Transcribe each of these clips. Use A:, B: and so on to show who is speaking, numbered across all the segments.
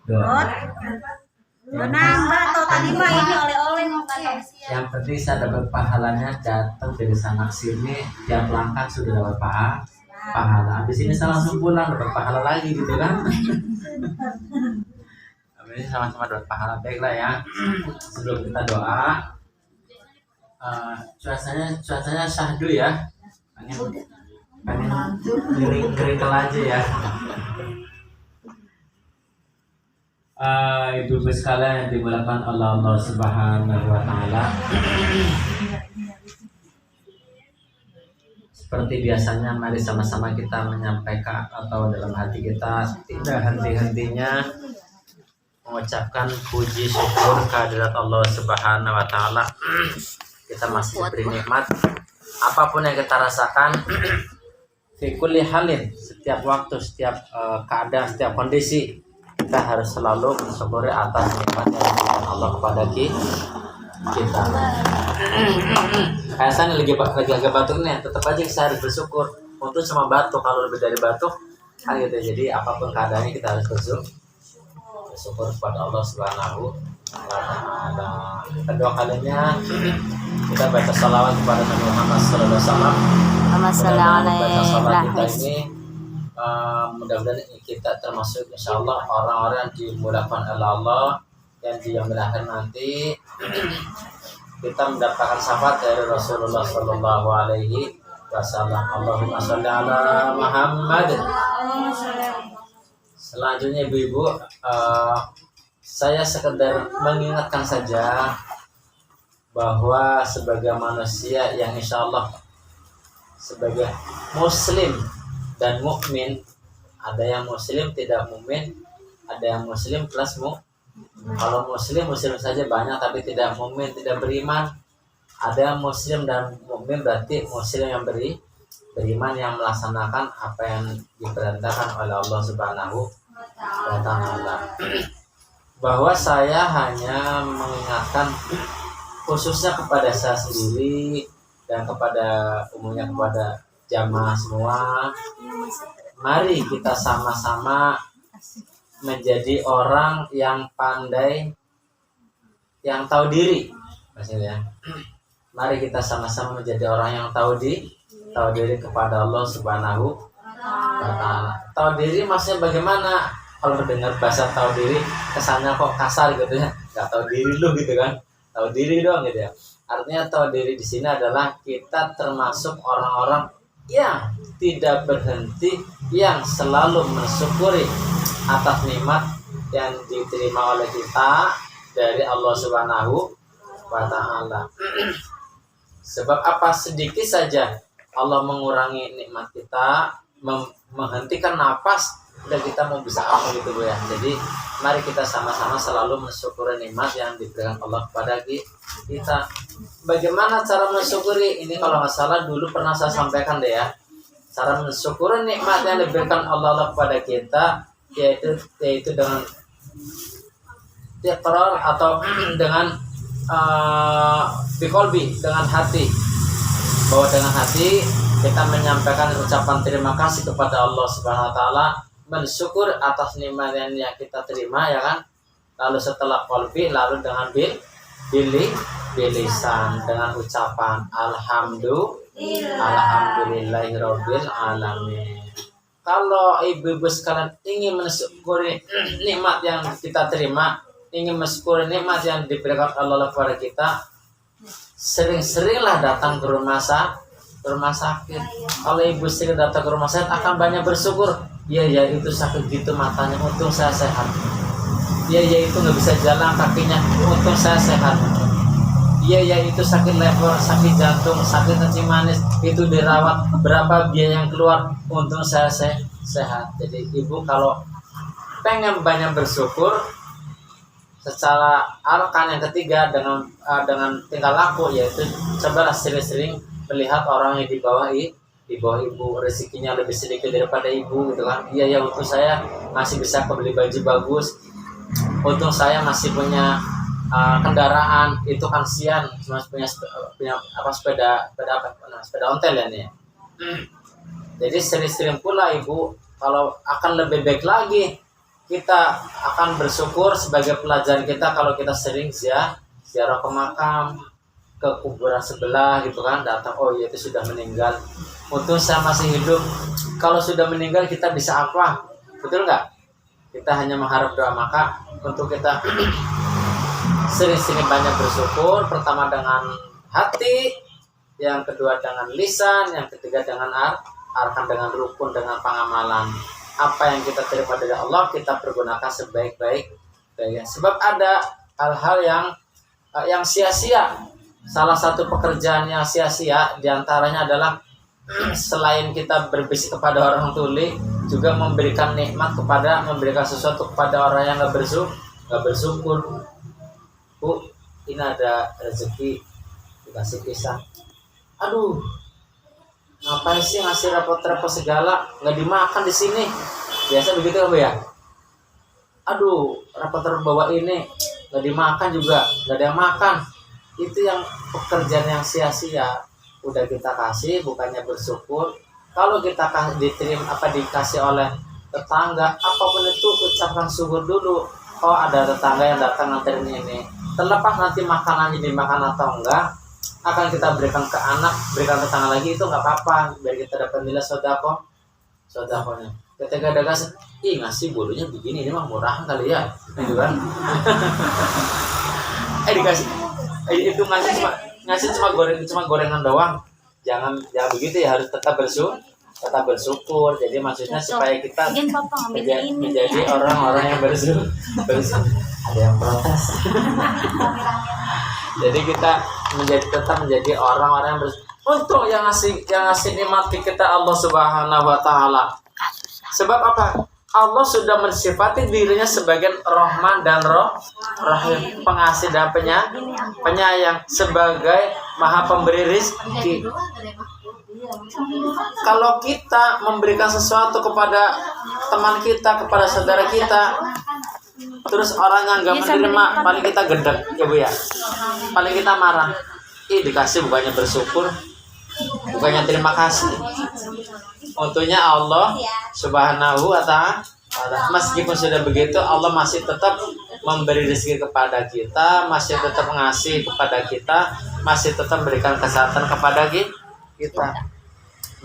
A: Dot.
B: Nambah atau tadi mah ini oleh-oleh
A: Yang penting saya dapat pahalanya, datang dari sana sini tiap langkah sudah dapat pahala. Habis ini saya langsung pulang dapat pahala lagi gitu kan. Habis ini sama-sama dapat pahala. Baiklah ya. Sebelum kita doa, cuacanya syahdu ya. Pengen kering aja ya. Ibu-ibu sekalian yang dimuliakan Allah Subhanahu wa taala. Seperti biasanya mari sama-sama kita menyampaikan atau dalam hati kita tidak henti-hentinya mengucapkan puji syukur kehadirat Allah Subhanahu wa taala. Kita masih diberi nikmat apapun yang kita rasakan fi kulli halin, setiap waktu, setiap keadaan, setiap kondisi kita harus selalu bersyukur atas nikmat yang diberikan Allah kepada kita. Kayak saya lagi agak batuk nih, tetap aja saya harus bersyukur. Untuk cuma batuk, kalau lebih dari batuk kan gitu. Jadi apapun keadaannya kita harus bersyukur kepada Allah Subhanahu wa taala. Kedua kalinya kita baca salawat kepada Nabi Muhammad sallallahu alaihi wasallam. Baca salawat kita ini mudah-mudahan kita termasuk insyaallah orang-orang yang dimudahkan oleh Allah yang di yaumil akhir nanti kita mendapatkan syafaat dari Rasulullah sallallahu alaihi wasallam. Allahumma shalli ala Muhammad. Selanjutnya ibu-ibu, saya sekedar mengingatkan saja bahwa sebagai manusia yang insyaallah sebagai muslim dan mukmin, ada yang muslim tidak mukmin, ada yang muslim plus kalau muslim saja banyak tapi tidak mukmin, tidak beriman. Ada yang muslim dan mukmin berarti muslim yang beriman yang melaksanakan apa yang diperintahkan oleh Allah Subhanahu wa taala. Bahwa saya hanya mengingatkan khususnya kepada saya sendiri dan kepada umumnya kepada jamaah semua, mari kita sama-sama menjadi orang yang pandai, yang tahu diri, maksudnya. Mari kita sama-sama menjadi orang yang tahu diri kepada Allah Subhanahu wa taala. Tahu diri maksudnya bagaimana? Kalau mendengar bahasa tahu diri kesannya kok kasar gitu ya. Enggak tahu diri lu gitu kan. Tahu diri doang gitu ya. Artinya tahu diri di sini adalah kita termasuk orang-orang yang tidak berhenti, yang selalu mensyukuri atas nikmat yang diterima oleh kita dari Allah Subhanahu wa taala. Sebab apa? Sedikit saja Allah mengurangi nikmat kita, menghentikan napas, dan kita mau bisa apa gitu Bu ya. Jadi mari kita sama-sama selalu mensyukuri nikmat yang diberikan Allah kepada kita. Bagaimana cara mensyukuri? Ini kalau nggak salah dulu pernah saya sampaikan deh ya. Cara mensyukuri nikmat yang diberikan Allah kepada kita yaitu dengan iqrar atau dengan biqalbi, dengan hati. Bahwa dengan hati kita menyampaikan ucapan terima kasih kepada Allah Subhanahu wa taala, mensyukur atas nikmat yang kita terima ya kan. Lalu setelah qalbi, lalu dengan bilisan, dengan ucapan alhamdulillahirabbil alamin. Kalau ibu-ibu sekalian ingin mensyukuri nikmat yang kita terima, ingin mensyukuri nikmat yang diberikan Allah kepada kita, sering-seringlah datang ke rumah sakit. Kalau ibu sering datang ke rumah sakit akan banyak bersyukur. Ya itu sakit gitu matanya, untung saya sehat. Ya itu nggak bisa jalan kakinya, untung saya sehat. Ya itu sakit lever, sakit jantung, sakit kencing manis, itu dirawat, berapa biaya yang keluar, untung saya sehat. Jadi ibu kalau pengen banyak bersyukur secara arkan yang ketiga dengan tingkah laku, yaitu cobalah sering-sering melihat orang yang di bawah ibu, rezekinya lebih sedikit daripada ibu gitu kan. Iya untung saya masih bisa kebeli baju bagus, untung saya masih punya kendaraan, itu kan sian cuma punya sepeda ontel ya nih. Jadi sering-sering pula ibu kalau akan lebih baik lagi kita akan bersyukur sebagai pelajaran kita kalau kita sering ziarah ke makam, ke kuburan sebelah gitu kan, datang, oh iya itu sudah meninggal, untung saya masih hidup. Kalau sudah meninggal kita bisa apa? Betul nggak? Kita hanya mengharap doa. Maka untuk kita sering-sering banyak bersyukur, pertama dengan hati, yang kedua dengan lisan, yang ketiga dengan arkan, dengan rukun, dengan pengamalan. Apa yang kita terima dari Allah kita pergunakan sebaik-baiknya. Sebab ada hal-hal yang sia-sia. Salah satu pekerjaan yang sia-sia diantaranya adalah selain kita berbisik kepada orang tuli, juga memberikan nikmat memberikan sesuatu kepada orang yang nggak bersyukur. Bu, ini ada rezeki dikasih pisang. Aduh, ngapain sih ngasih repot-repot segala, nggak dimakan di sini. Biasa begitu kan Bu ya? Aduh, repot-repot bawa ini, nggak dimakan juga, nggak ada yang makan. Itu yang pekerjaan yang sia-sia. Udah kita kasih, bukannya bersyukur. Kalau kita dikasih oleh tetangga, apapun itu ucapkan syukur dulu. Oh, ada tetangga yang datang nganterin ini. Terlepas nanti makanannya dimakan atau enggak, akan kita berikan ke anak, berikan ke tetangga lagi, itu nggak apa-apa, biar kita dapat nilai sodakonya. Ketika ada ngasih bulunya begini, ini mah murah kali ya, gitu kan? Dikasih, itu ngasih cuma gorengan doang. Jangan begitu ya, harus tetap bersyukur. Jadi maksudnya supaya kita menjadi orang-orang yang bersyukur. Ada yang protes. Jadi kita tetap menjadi orang-orang yang untung yang ngasih nikmat kita Allah Subhanahu wa taala. Sebab apa? Allah sudah mensifati dirinya sebagai Rahman dan Rahim, pengasih dan penyayang, sebagai Maha pemberi rezeki. Kalau kita memberikan sesuatu kepada teman kita, kepada saudara kita, terus orang yang nggak menerima, paling kita gedek ya Bu ya, paling kita marah. Dikasih bukannya bersyukur, bukannya terima kasih. Untungnya Allah Subhanahu wa ta'ala, meskipun sudah begitu, Allah masih tetap memberi rezeki kepada kita, masih tetap ngasih kepada kita, masih tetap memberikan kesehatan kepada kita.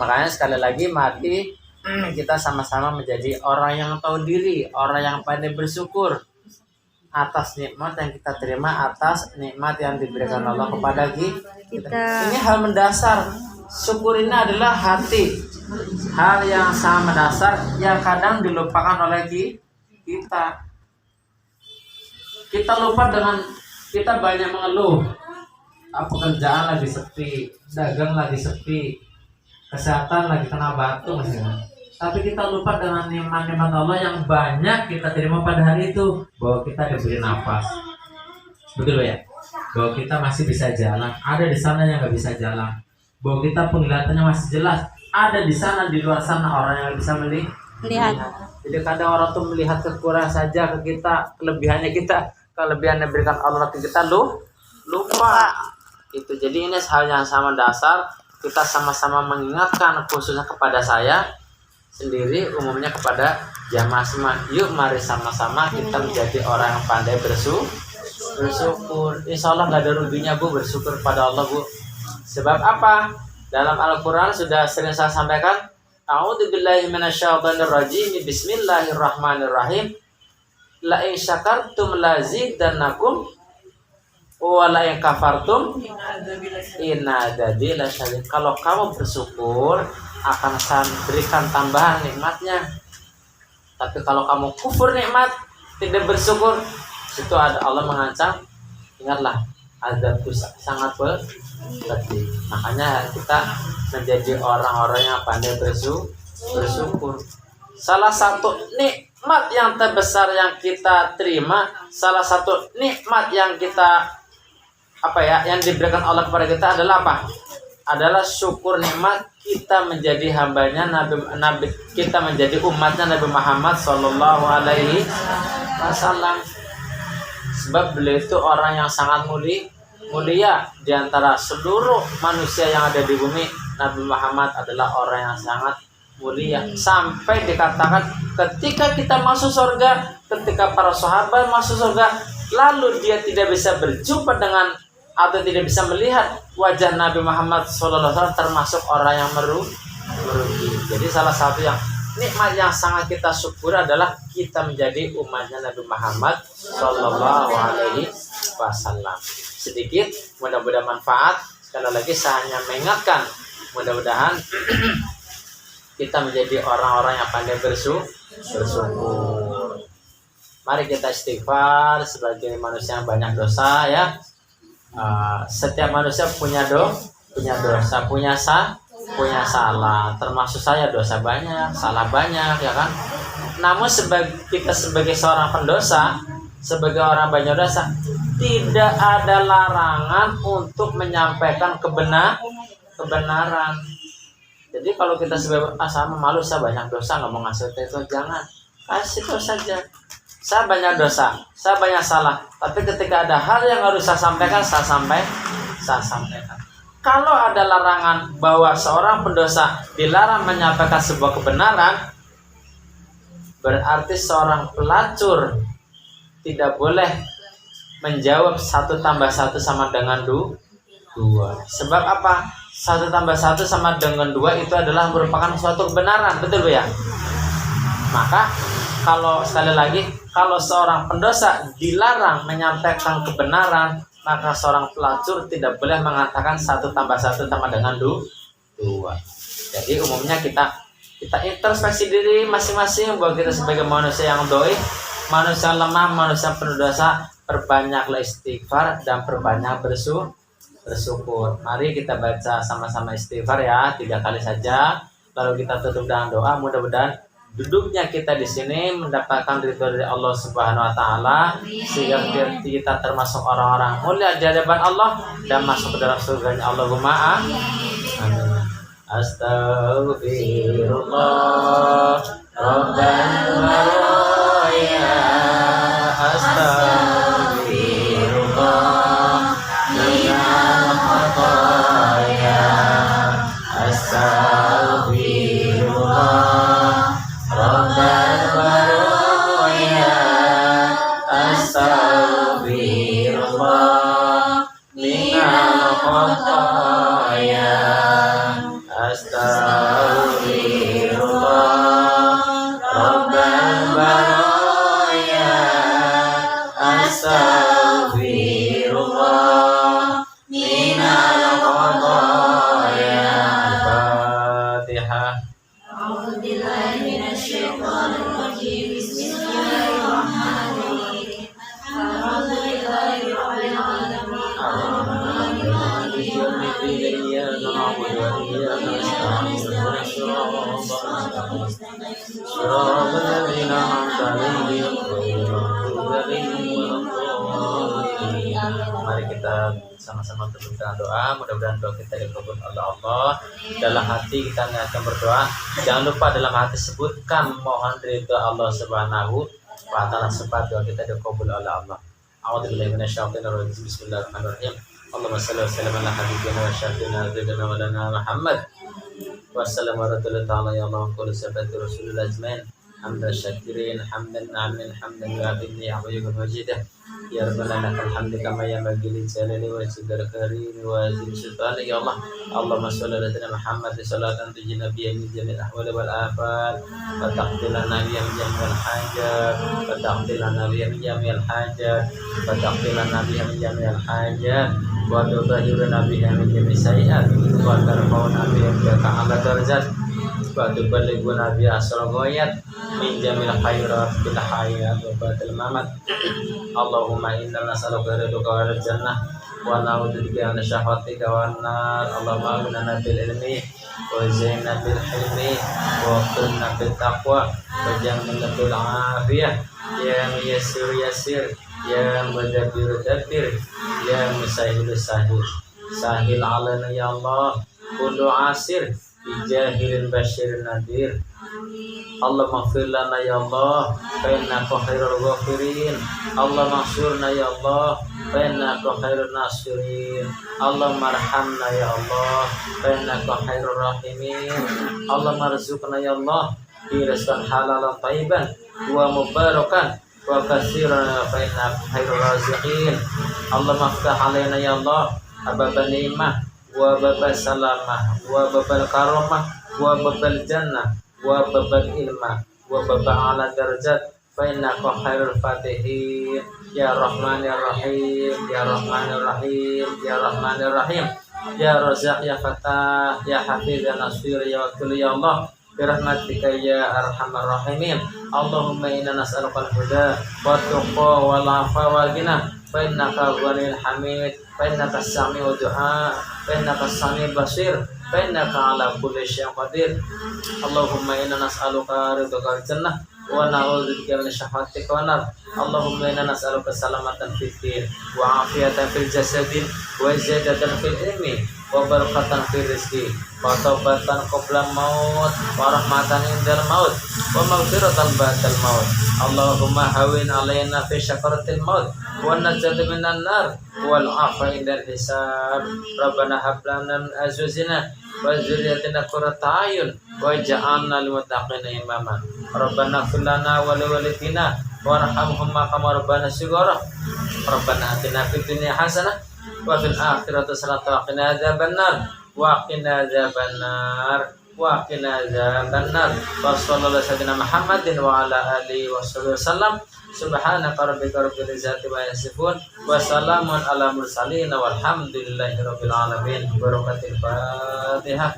A: Makanya sekali lagi, mari kita sama-sama menjadi orang yang tahu diri, orang yang pandai bersyukur atas nikmat yang kita terima, atas nikmat yang diberikan Allah kepada kita. Ini hal mendasar. Syukur ini adalah hati, hal yang sangat mendasar yang kadang dilupakan oleh kita. Kita lupa dengan kita banyak mengeluh, pekerjaan lagi sepi, dagang lagi sepi, kesehatan lagi kena batu misalnya. Tapi kita lupa dengan nikmat-nikmat Allah yang banyak kita terima pada hari itu, bahwa kita diberi nafas, betul ya, bahwa kita masih bisa jalan. Ada di sana yang nggak bisa jalan, bahwa kita penglihatannya masih jelas. Ada di sana, di luar sana orang yang bisa melihat. Jadi kadang orang tuh melihat kekurangan saja ke kita, kelebihan yang diberikan Allah ke kita lupa. Itu jadi ini hal yang sama dasar. Kita sama-sama mengingatkan, khususnya kepada saya sendiri, umumnya kepada jamaah semua. Yuk mari sama-sama kita menjadi orang yang pandai bersyukur. Insya Allah nggak ada ruginya Bu bersyukur pada Allah Bu. Sebab apa? Dalam Al-Quran sudah sering saya sampaikan, A'udzubillahi minasyaitonirrajim, Bismillahirrahmanirrahim, La in syakartum lazidannakum wa la in kafartum inna adabi lasyadid. Kalau kamu bersyukur, akan saya berikan tambahan nikmatnya. Tapi kalau kamu kufur nikmat, tidak bersyukur, situ ada Allah mengancam. Ingatlah, azab itu sangat pedih. Makanya kita menjadi orang-orang yang pandai bersyukur. Salah satu nikmat yang terbesar yang kita terima, salah satu nikmat yang kita yang diberikan Allah kepada kita adalah apa? Adalah syukur nikmat kita menjadi hambanya Nabi, kita menjadi umatnya Nabi Muhammad Sallallahu Alaihi Wasallam. Sebab beliau itu orang yang sangat mulia di antara seluruh manusia yang ada di bumi. Nabi Muhammad adalah orang yang sangat mulia, sampai dikatakan ketika kita masuk surga, ketika para sahabat masuk surga, lalu dia tidak bisa berjumpa dengan atau tidak bisa melihat wajah Nabi Muhammad SAW, termasuk orang yang merugi. Jadi salah satu yang nikmat yang sangat kita syukur adalah kita menjadi umatnya Nabi Muhammad SAW. Sedikit, mudah-mudahan manfaat. Sekali lagi saya hanya mengingatkan, mudah-mudahan kita menjadi orang-orang yang pandai bersyukur. Mari kita istighfar sebagai manusia yang banyak dosa ya. Setiap manusia punya dosa, punya salah. Termasuk saya, dosa banyak, salah banyak ya kan. Namun kita sebagai seorang pendosa, sebagai orang banyak dosa, tidak ada larangan untuk menyampaikan kebenaran. Jadi kalau kita sebagai sama malu, saya banyak dosa, nggak mau ngasih itu, jangan, kasih tahu saja. Saya banyak dosa, saya banyak salah, tapi ketika ada hal yang harus saya sampaikan, saya sampaikan. Kalau ada larangan bahwa seorang pendosa dilarang menyampaikan sebuah kebenaran, berarti seorang pelacur tidak boleh menjawab 1 tambah 1 sama dengan 2. Sebab apa? 1 tambah 1 sama dengan 2 itu adalah merupakan suatu kebenaran, betul Bu ya? Maka kalau sekali lagi, kalau seorang pendosa dilarang menyampaikan kebenaran, maka seorang pelacur tidak boleh mengatakan 1 tambah 1 sama dengan 2. Jadi umumnya kita introspeksi diri masing-masing bahwa kita sebagai manusia yang dhaif, manusia lemah, manusia penuh dosa, perbanyaklah istighfar dan perbanyak bersyukur. Mari kita baca sama-sama istighfar ya, 3 kali saja. Lalu kita tutup dengan doa. Mudah-mudahan duduknya kita di sini mendapatkan ridho dari Allah Subhanahu wa taala, sehingga kita termasuk orang-orang mulia di hadapan Allah dan masuk ke dalam surganya. Allahumma amin. Astaghfirullah Rabbal baraya, astaghfirullah minal khataya, astaghfirullah Rabbal baraya, astaghfirullah minal khataya, astaghfirullah Rabbal baraya, astaghfirullah minal khataya. Al-Fatihah.
B: A'udzubillahi minasyaitonir rajim. Bismillahirrahmanirrahim. Alhamdulillahi rabbil alamin. Arrahmanir rahim. Iyyaka na'budu wa iyyaka nasta'in.
A: Shiratal ladzina an'amta 'alaihim ghairil maghdubi 'alaihim waladdallin. Mari kita sama-sama tutup dengan doa. Mudah-mudahan doa kita dikabul oleh Allah. Dalam hati kita akan berdoa. Jangan lupa dalam hati sebutkan mohon ridho Allah Subhanahu wa taala supaya doa kita dikabul oleh Allah. A'udzubillahi minasyaitonir rajim. Bismillahirrahmanirrahim. Allahumma shalli wa sallim ala habibina wa syafiina sayyidina wa lana Muhammad wa sallam wa radhiyallahu ta'ala ya Allah kullu sabati rasulillah ajmain. Hamdan syakirin, hamdan na'imin, hamdan yu'abidni ya'ayyuka majidah. Ya Rabbana lakal hamdu kama yanbaghi li jalali wajhikal karim wa azim sultanik ya Allah. Allahumma shalli ala sayyidina Muhammad salatan tujina biha min jami'il ahwali wal afat wa taqdilana biha min jami'il hajat wa taqdilana biha min jami'il hajat wa taqdilana biha min jami'il hajat wa tudahhiruna biha min jami'is sayyi'at wa tarfa'una biha ta'ala darajat wa tuballighuna biha asral ghayat min jamil khairat bil hayat wa batil mamat. Allahumma inna nas'aluka ridhaka wal jannah wa na'udzubika min syahwatika wan nar. Allahumma aghnina bil ilmi wa zayyinna bil hilmi wa qina bil taqwa wa jannina bil afiyah. Ya muyassir yassir, ya mudabbir dabbir, ya musahhil sahil. Sahil alana ya Allah kullu asir bijahilin basyirin nadir Allahumma ighfir lana ya Allah fa innaka khairul ghafirin. Allahumma ansurna ya Allah fa innaka khairun nasirin. Allahumma arhamna ya Allah fa innaka khairur rahimin. Allahumma arzuqna ya Allah bi rizqan halalan thayyiban wa mubarakan wa katsiran fa innaka khairur raziqin. Allahumma iftah alaina ya Allah ababa ni'mah wa babal salamah wa babal karamah wa babal jannah wa babal ilmah wa babal ala darajat fa innaka khairul fatihin. Ya Rahman ya Rahim, ya Rahman ya Rahim, ya Rahman ya Rahim, ya Razak ya Fatah, ya Hafiz ya Nasir ya Wakil ya Allah, birahmatika ya Arhamar Rahimin. Allahumma inna nas'aluka al-huda wa tuqa wal afa wal ghina fa innaka ghaniyul hamid fa innaka sami'ud du'a fa innaka sami'ul basir fa innaka ala kulli syai'in qadir. Allahumma inna nas'aluka ridhal jannah wa na'udzubika min syahwatika wan nar. Allahumma inna nas'aluka salamatan fid din wa afiyatan fil jasadi wa ziyadatan fil ilmi wa barakatan fil rizqi wa taubatan qabla maut wa rahmatan indal maut wa maghfiratan ba'dal maut. Allahumma hawin alaina fi syakaratil maut wa najat minan nar wal afa indal hisab. Rabbana hab lana min azwajina wa dzurriyyatina qurrata a'yun waj'alna lil muttaqina imama. Rabbana ighfir lana wa li walidina warhamhuma kama rabbana shighara. Rabbana atina fid dunya hasanah wa fil akhirati hasanah wa qina adzabannar wa qina adzabannar wa qina adzabannar. Wa sallallahu alaihi wasallam Muhammadin wa ala alihi wasallam. Subhanaka rabbika rabbil izzati wa yasifun wa salamun ala mursalin walhamdulillahi rabbil alamin. Barakatil Fatihah.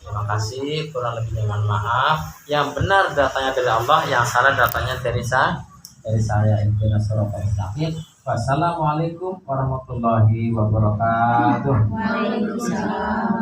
A: Terima kasih, kurang lebihnya mohon maaf. Yang benar datanya dari Allah, yang salah datanya dari saya. Wassalamualaikum warahmatullahi wabarakatuh.
B: Waalaikumsalam.